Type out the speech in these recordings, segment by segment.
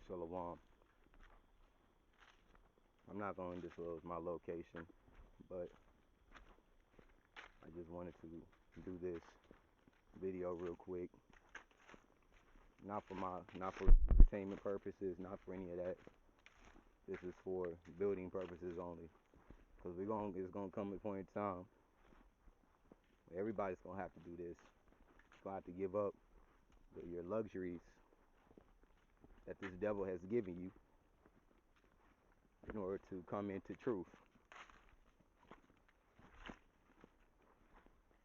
Shalawam. I'm not going to disclose my location, but I just wanted to do this video real quick. Not for entertainment purposes, not for any of that. This is for building purposes only. Cause it's gonna come a point in time where everybody's gonna have to do this. You're gonna have to give up your luxuries that this devil has given you in order to come into truth.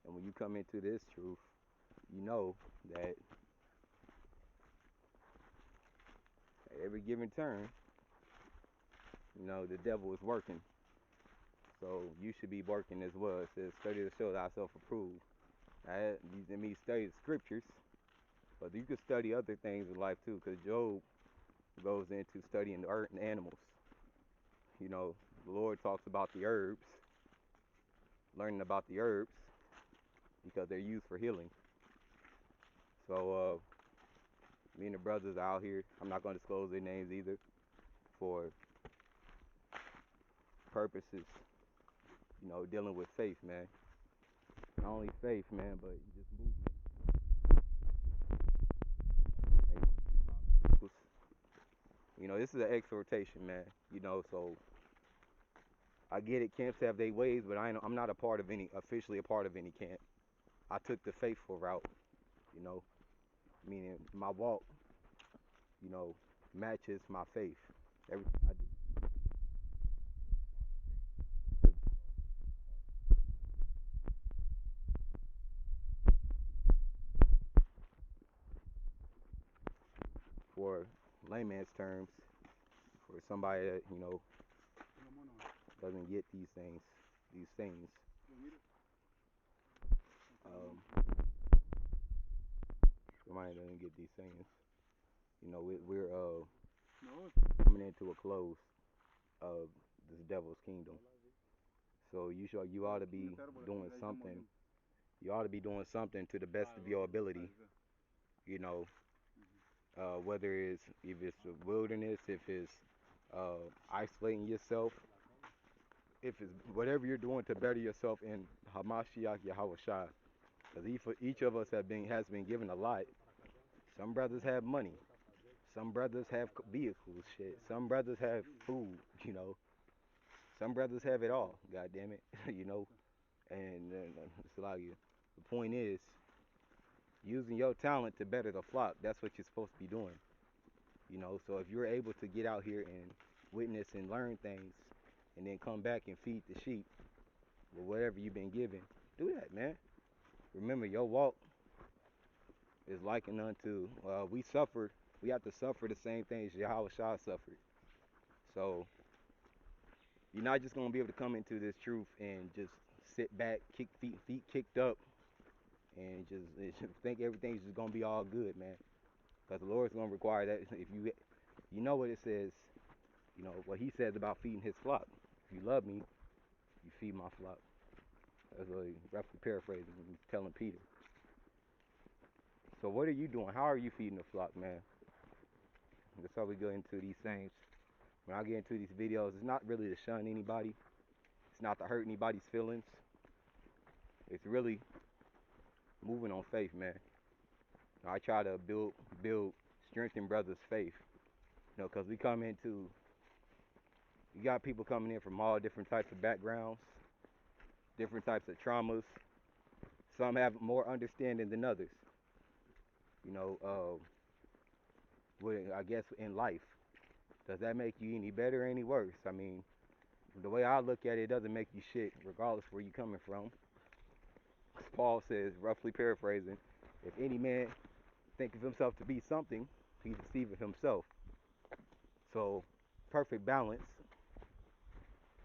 And when you come into this truth, you know that at every given turn, the devil is working. So you should be working as well. It says, study to show thyself approved. That means study the scriptures, but you can study other things in life too, because Job goes into studying the earth and animals. The Lord talks about the herbs, learning about the herbs, because they're used for healing. So, me and the brothers out here, I'm not going to disclose their names either, for purposes, dealing with faith, man. Not only faith, man, but just movement. This is an exhortation, man. So I get it. Camps have their ways, but I'm not officially a part of any camp. I took the faithful route, meaning my walk, matches my faith. Everything I do for layman's terms, for somebody that, doesn't get these things. Um, Somebody doesn't get these things. We're coming into a close of this devil's kingdom. So you ought to be doing something. You ought to be doing something to the best of your ability. Whether if it's a wilderness, if it's isolating yourself, if it's whatever you're doing to better yourself in Hamashiach Yahushua. Because each of us has been given a lot. Some brothers have money. Some brothers have vehicles, shit. Some brothers have food, Some brothers have it all, god damn it, And it's like the point is using your talent to better the flock. That's what you're supposed to be doing, So if you're able to get out here and witness and learn things, and then come back and feed the sheep with whatever you've been given, do that, man. Remember, your walk is likened unto we have to suffer the same things Yahweh Shah suffered. So you're not just gonna be able to come into this truth and just sit back, feet kicked up, and just think everything's just gonna be all good, man. Because the Lord's gonna require that. If you know what it says, what He says about feeding His flock. If you love me, you feed my flock. That's what he roughly paraphrasing, telling Peter. So what are you doing? How are you feeding the flock, man? That's how we go into these things. When I get into these videos, it's not really to shun anybody. It's not to hurt anybody's feelings. It's really moving on faith, man. I try to strengthen brothers' faith. Because we come into, you got people coming in from all different types of backgrounds, different types of traumas. Some have more understanding than others. I guess in life. Does that make you any better or any worse? I mean, the way I look at it, it doesn't make you shit, regardless where you're coming from. Paul says, roughly paraphrasing, if any man think of himself to be something, he deceiveth himself. So, perfect balance.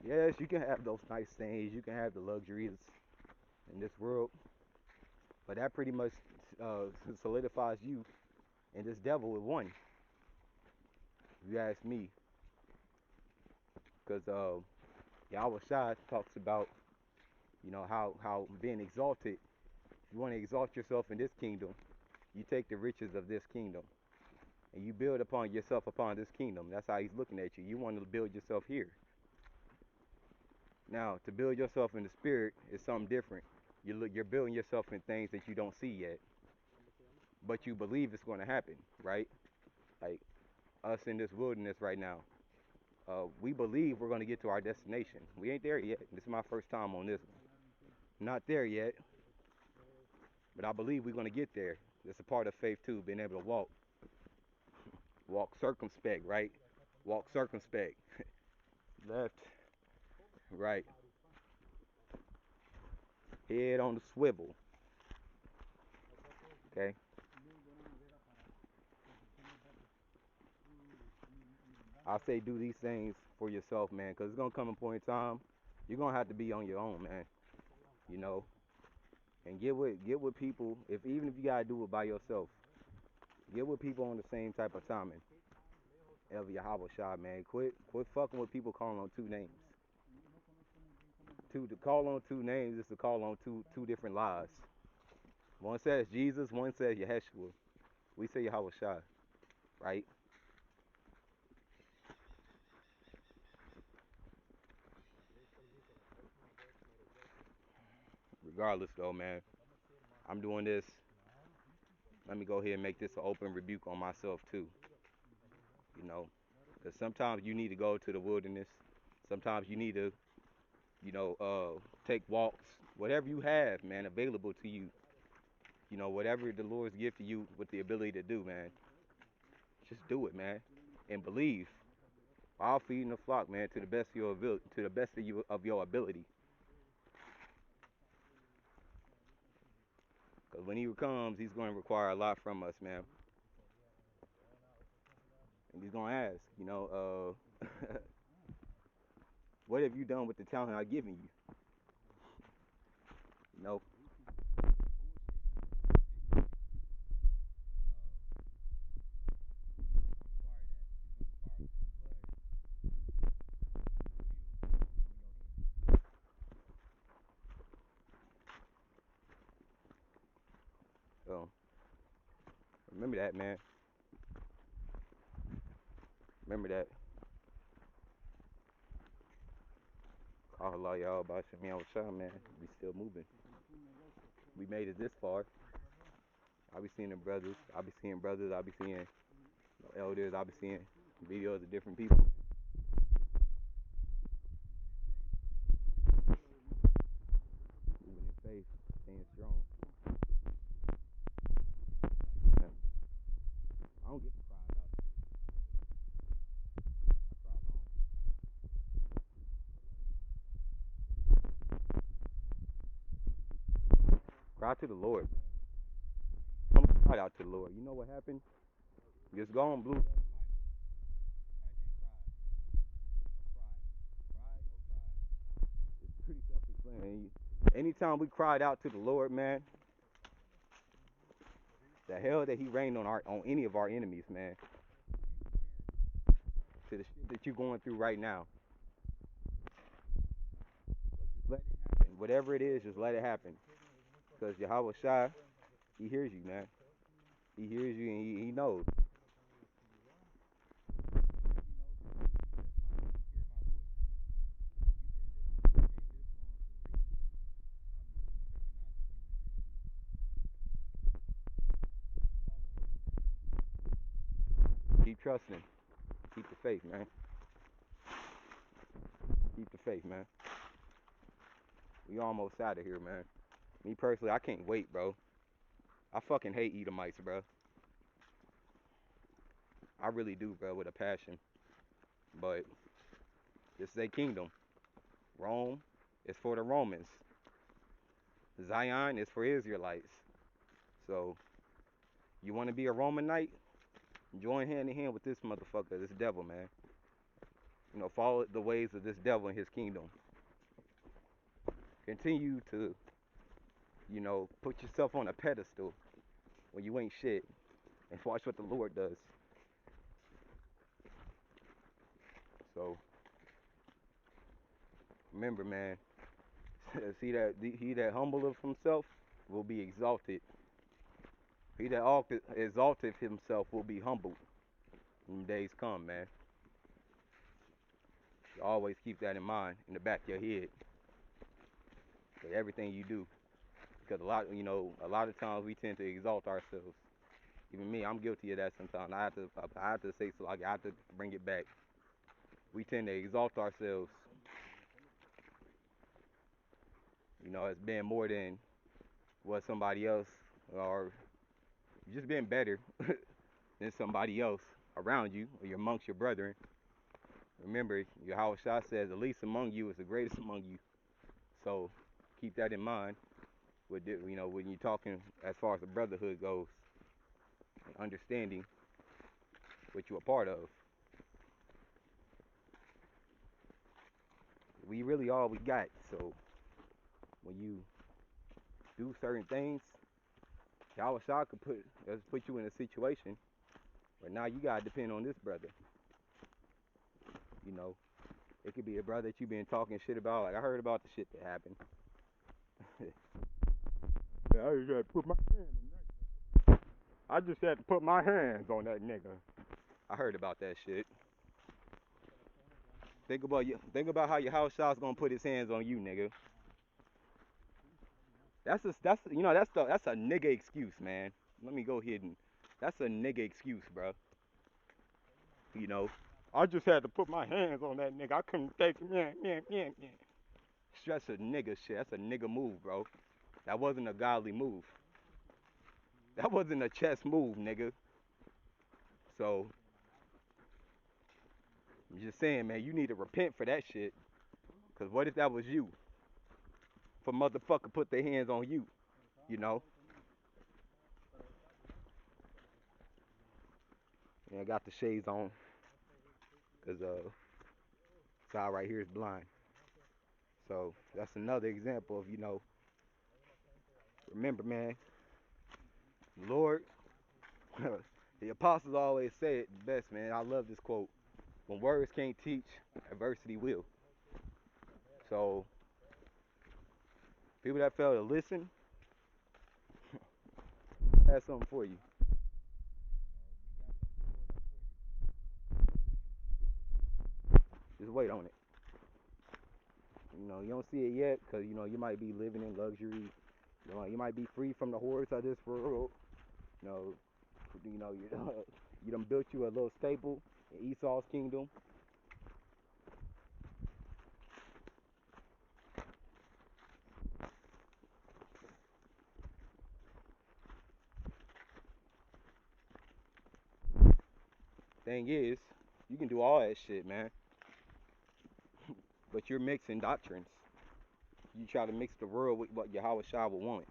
Yes, you can have those nice things, you can have the luxuries in this world, but that pretty much solidifies you and this devil with one. If you ask me, because Yahweh Shai talks about, how being exalted. If you want to exalt yourself in this kingdom, you take the riches of this kingdom. And you build upon yourself upon this kingdom. That's how he's looking at you. You want to build yourself here. Now, to build yourself in the spirit is something different. You're building yourself in things that you don't see yet, but you believe it's going to happen, right? Like us in this wilderness right now. We believe we're going to get to our destination. We ain't there yet. This is my first time on this one. Not there yet, but I believe we're going to get there. It's a part of faith too, being able to walk circumspect, right? Walk circumspect. Left, right, head on the swivel. Okay. I say do these things for yourself, man, because it's gonna come a point in time you're gonna have to be on your own, man. You know, and get with people. If even if you gotta do it by yourself, get with people on the same type of timing. Of Yahweh Shah, man. Quit fucking with people calling on two names. To call on two names is to call on two different lies. One says Jesus, one says Yeshua. We say Yahweh Shah, right? Regardless, though, man, I'm doing this. Let me go ahead and make this an open rebuke on myself too. You know, because sometimes you need to go to the wilderness. Sometimes you need to, take walks. Whatever you have, man, available to you. Whatever the Lord's gifted you with the ability to do, man, just do it, man, and believe. I'll feed in the flock, man, to the best of your ability, to the best of your ability. Because when he comes, he's going to require a lot from us, man. And he's going to ask, what have you done with the talent I've given you? You know, so remember that, man. Remember that. Allah, y'all, about me out man. We still moving. We made it this far. I be seeing the brothers. I be seeing brothers. I be seeing elders. I be seeing videos of different people. Moving in faith, staying strong. Man, I don't get to cry about shit. I cry alone. Cry to the Lord. Come cry out to the Lord. You know what happened? Just go on blue. It's pretty self-explanatory. Anytime we cried out to the Lord, man, the hell that He rained on any of our enemies, man. To the shit that you're going through right now. Just let it happen. Whatever it is, just let it happen. Because Yahweh Shai, He hears you, man. He hears you and He knows. Keep trusting. Keep the faith, man. Keep the faith, man. We almost out of here, man. Me personally, I can't wait, bro. I fucking hate Edomites, bro. I really do, bro, with a passion. But this is a kingdom. Rome is for the Romans. Zion is for Israelites. So, you want to be a Romanite? Join hand in hand with this motherfucker, this devil, man. Follow the ways of this devil and his kingdom. Continue to, put yourself on a pedestal when you ain't shit and watch what the Lord does. So, remember, man, see that he that humbleth himself will be exalted. He that exalteth himself will be humbled. when days come, man. You always keep that in mind in the back of your head for everything you do. Because a lot of times we tend to exalt ourselves. Even me, I'm guilty of that sometimes. I have to say so. Like I have to bring it back. We tend to exalt ourselves, as being more than what somebody else, or just being better than somebody else around you or amongst your brethren. Remember, Yahweh Shah says, the least among you is the greatest among you. So keep that in mind when you're talking as far as the brotherhood goes, understanding what you're a part of. We really all we got. So when you do certain things, Yahweh Shah could put you in a situation where now you gotta depend on this brother. You know, it could be a brother that you've been talking shit about. Like I heard about the shit that happened. I just had to put my hands on that nigga. I just had to put my hands on that nigga. I heard about that shit. Think about how your house shot's gonna put his hands on you, nigga. That's a nigga excuse, man. Let me go ahead and that's a nigga excuse, bro. You know, I just had to put my hands on that nigga. I couldn't take it. Yeah. That's a nigga shit. That's a nigga move, bro. That wasn't a godly move. That wasn't a chess move, nigga. So, I'm just saying, man, you need to repent for that shit. Cause what if that was you? If a motherfucker put their hands on you, you know? Yeah, I got the shades on. Cause side right here is blind. So that's another example of, remember, man, Lord, the apostles always say it best, man. I love this quote. When words can't teach, adversity will. So people that fail to listen, has something for you. Just wait on it. You don't see it yet because, you might be living in luxury. You might be free from the horrors of this world. You know, you done built you a little stable in Esau's kingdom. Thing is, you can do all that shit, man. But you're mixing doctrines. You try to mix the world with what Yahweh Shah would want.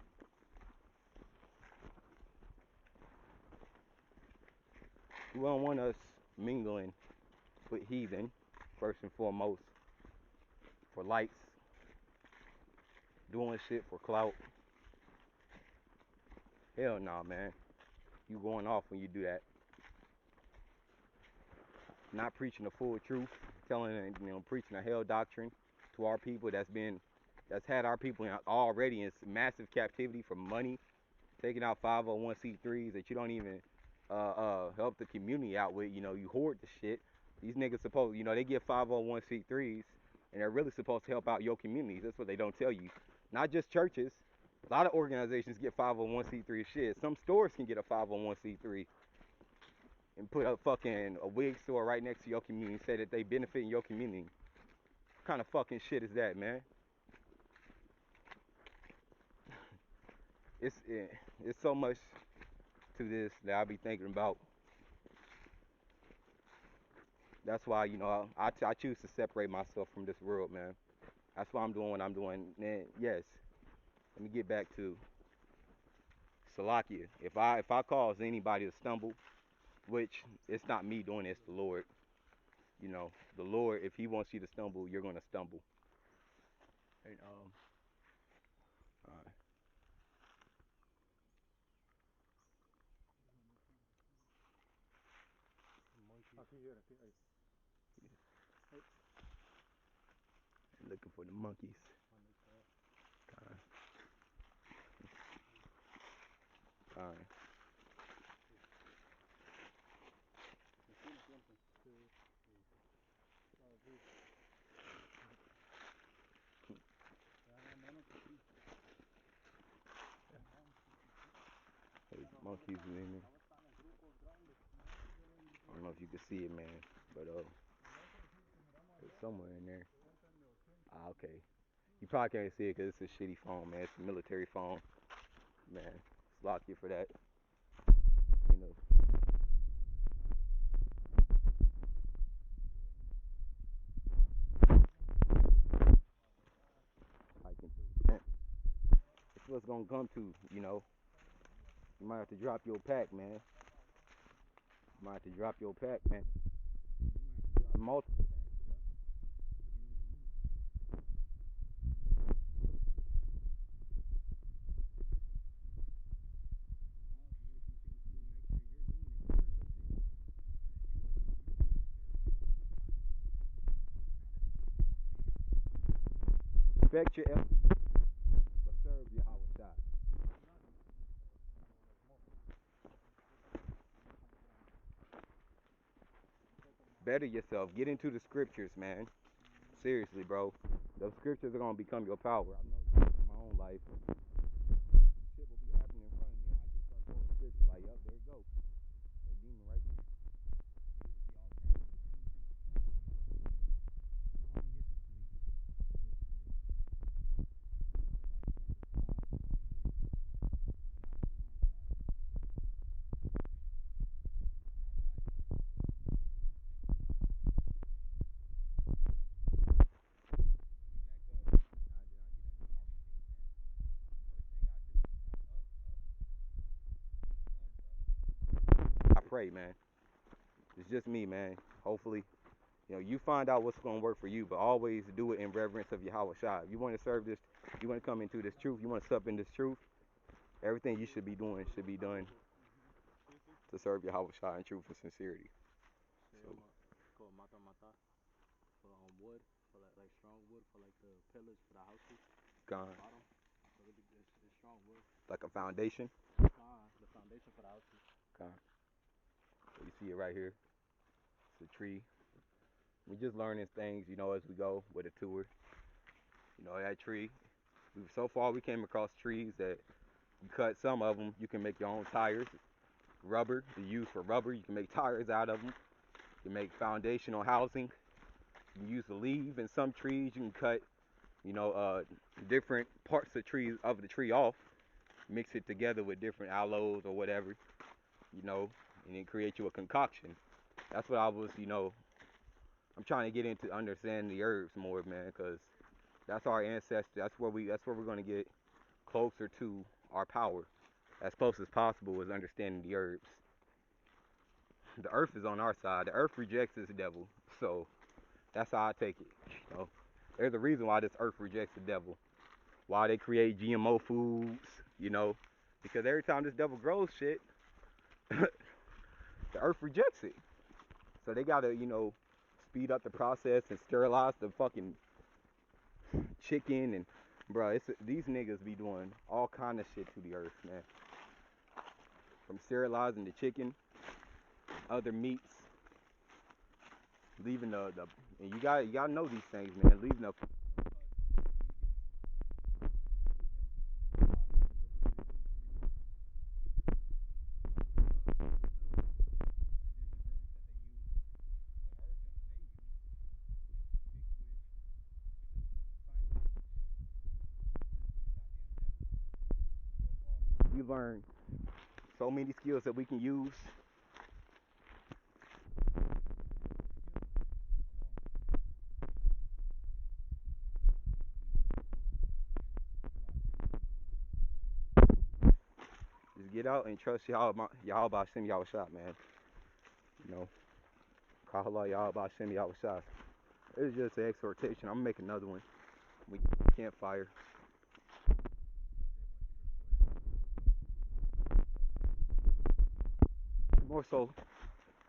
You don't want us mingling with heathen, first and foremost, for likes, doing shit for clout. Hell nah, man. You going off when you do that. Not preaching the full truth, preaching a hell doctrine to our people that's had our people already in massive captivity for money, taking out 501c3s that you don't even help the community out with. You hoard the shit. These niggas they get 501c3s and they're really supposed to help out your communities. That's what they don't tell you. Not just churches. A lot of organizations get 501c3 shit. Some stores can get a 501c3 and put a wig store right next to your community and say that they benefit in your community. What kind of fucking shit is that, man? It's so much to this that I be thinking about. That's why I choose to separate myself from this world, man. That's why I'm doing what I'm doing. Man, yes. Let me get back to Salakia. If I cause anybody to stumble, which it's not me doing it, it's the Lord. The Lord, if He wants you to stumble, you're gonna stumble. And all right. Looking for the monkeys. All right. Monkeys leaning. I don't know if you can see it, man, but it's somewhere in there. Ah, okay. You probably can't see it because it's a shitty phone, man. It's a military phone, man. Lock you for that, you know. I can. It's what's gonna come to, you know. You might have to drop your pack, man. You might have to drop your pack, man. Multiple. Respect your effort, but serve your Hawashai. Better yourself. Get into the scriptures, man. Seriously, bro. Those scriptures are gonna become your power. I know this in my own life. Shit will be happening in front of me. I just start quoting scripture. Like, yup, there you go. The demon right there. I pray, man. It's just me, man. Hopefully, you know, you find out what's gonna work for you, but always do it in reverence of Yahweh Shai. If you want to serve this, you want to come into this truth, you want to sup in this truth, everything you should be doing should be done to serve Yahweh Shai in truth and sincerity. So, called mata for wood, for like strong wood for like the pillars for the houses. gone. Bottom. So it's strong wood. Like a foundation. The foundation for the houses. Gone. So you see it right here. It's a tree. We just learning things, you know, as we go with a tour. You know, that tree. So far, we came across trees that you cut some of them. You can make your own tires. Rubber, you use for rubber. You can make tires out of them. You can make foundational housing. You can use the leaves in some trees. You can cut, you know, different parts of the tree off, mix it together with different aloes or whatever, you know, and then create you a concoction. That's what I was, you know, I'm trying to get into understanding the herbs more, man, because that's our ancestors. That's where we're gonna get closer to our power, as close as possible, is understanding the herbs. The earth is on our side. The earth rejects this devil, so that's how I take it. You know, there's a reason why this earth rejects the devil. Why they create GMO foods, you know, because every time this devil grows shit, the earth rejects it. So they gotta, you know, speed up the process and sterilize the fucking chicken and, bro, these niggas be doing all kind of shit to the earth, man. From sterilizing the chicken, other meats, leaving the and you gotta know these things, man. Leaving the we learn so many skills that we can use. Just get out and trust Yahweh Hashem Yahweh Shah, man. You know, Kahala Yahweh Hashem Yahweh Shah. It's just an exhortation. I'm gonna make another one. We campfire. More so,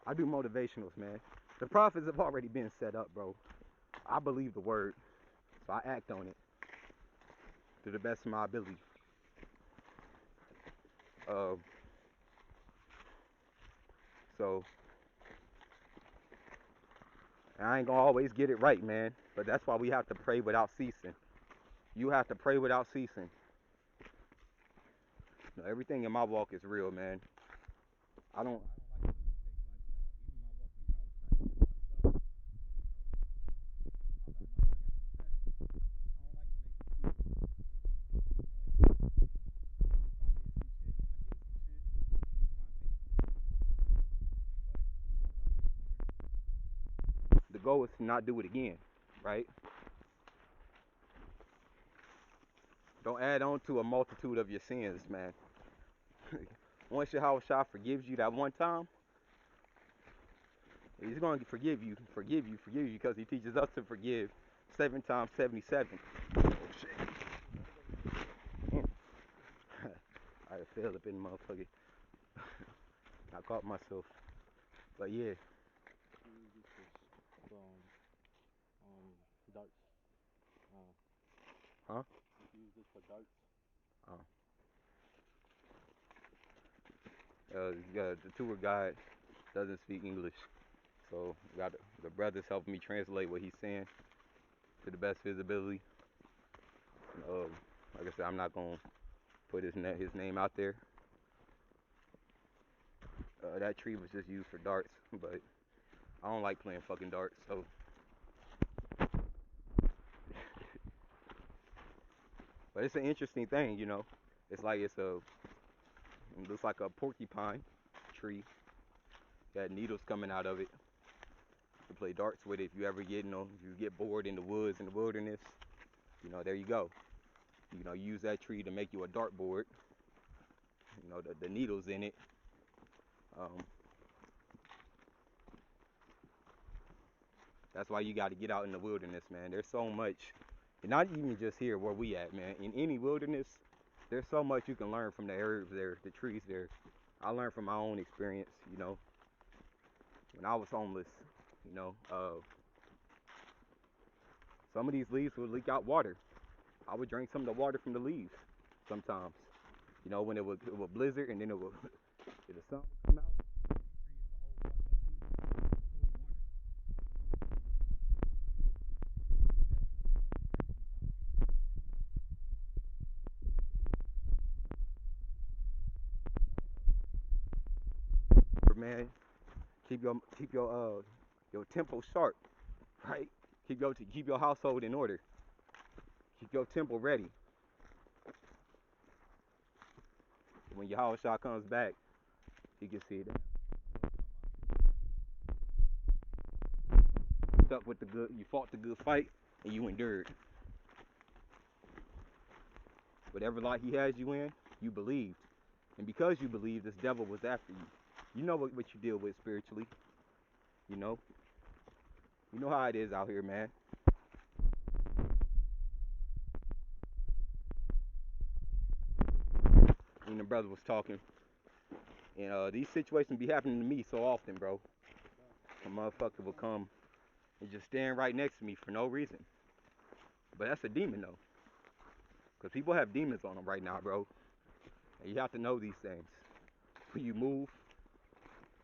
I do motivationals, man. The prophets have already been set up, bro. I believe the word, so I act on it to the best of my ability. Uh, so I ain't gonna always get it right, man. But that's why we have to pray without ceasing. You have to pray without ceasing. Everything in my walk is real, man. I don't. The goal is to not do it again, right? Don't add on to a multitude of your sins, man. Once Yahweh Shah forgives you that one time, he's going to forgive you, because he teaches us to forgive 7 times 77. Oh, shit. I fell up in the motherfucker. I caught myself. But yeah, You use this for darts. Uh, huh? you can use this for darts. Oh. The tour guide doesn't speak English, so got the brothers helping me translate what he's saying to the best of his ability. Uh, like I said, I'm not gonna put his name out there. That tree was just used for darts, but I don't like playing fucking darts, so. But it's an interesting thing, you know. It's like it looks like a porcupine tree. Got needles coming out of it. You play darts with it if you ever get, if you get bored in the woods, in the wilderness. There you go. Use that tree to make you a dartboard. The needles in it. Um, that's why you got to get out in the wilderness, man. There's so much, and not even just here where we at, man. In any wilderness, there's so much you can learn from the herbs there, the trees there. I learned from my own experience, when I was homeless. Some of these leaves would leak out water. I would drink some of the water from the leaves sometimes. When it would blizzard, and then the sun would come out. Man, keep your temple sharp, right? Keep your household in order. Keep your temple ready. When Yahweh Shah comes back, he can see that. You fought the good fight, and you endured. Whatever light he has you in, you believed. And because you believed, this devil was after you. You know what you deal with spiritually. You know. You know how it is out here, man. When the brother was talking, and these situations be happening to me so often, bro. A motherfucker will come and just stand right next to me for no reason. But that's a demon, though. Because people have demons on them right now, bro. And you have to know these things. When you move,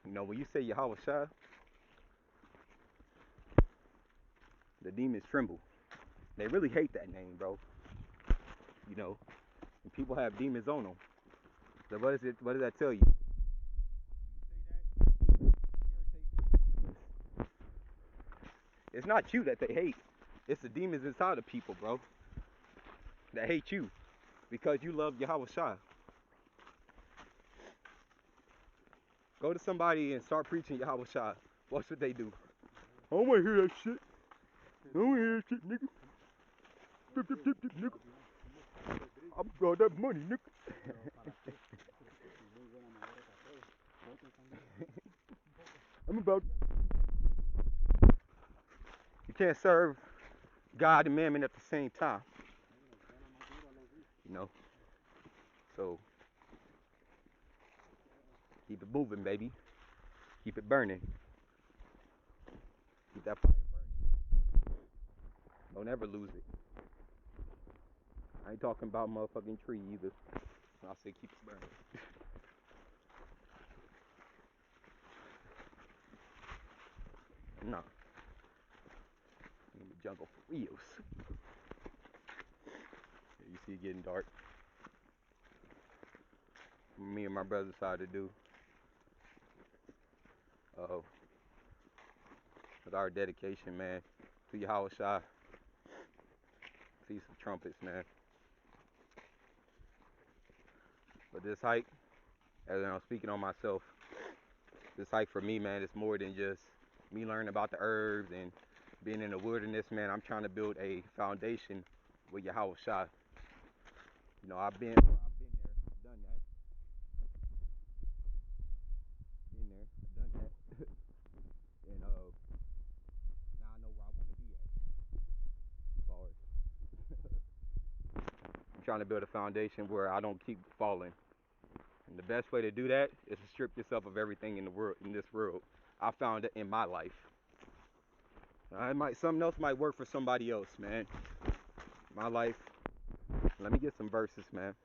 when you say Yahweh Shah, the demons tremble. They really hate that name, bro. And people have demons on them. So what does that tell you? It's not you that they hate. It's the demons inside of people, bro, that hate you because you love Yahweh Shah. Go to somebody and start preaching Yahweh Shah. Watch what they do. I don't want to hear that shit. I don't want to hear that shit, nigga. Nigga. I'm got that money, nigga. I'm about. You can't serve God and mammon at the same time. You know. So keep it moving, baby. Keep it burning. Keep that fire burning. Don't ever lose it. I ain't talking about motherfucking tree either. I say keep it burning. Nah. In the jungle for reals. You see it getting dark. me and my brother decided to do uh, with our dedication, man, to Yahweh Shai, Feast of Trumpets, man. But this hike, as I'm speaking on myself, this hike for me, man, it's more than just me learning about the herbs and being in the wilderness, man. I'm trying to build a foundation with Yahweh Shai. You know, I've been there, I've done that, been there, I've done that, and now I know where I want to be at. As far as I'm trying to build a foundation where I don't keep falling. And the best way to do that is to strip yourself of everything in the world, in this world. I found it in my life. Something else might work for somebody else, man. My life. Let me get some verses, man.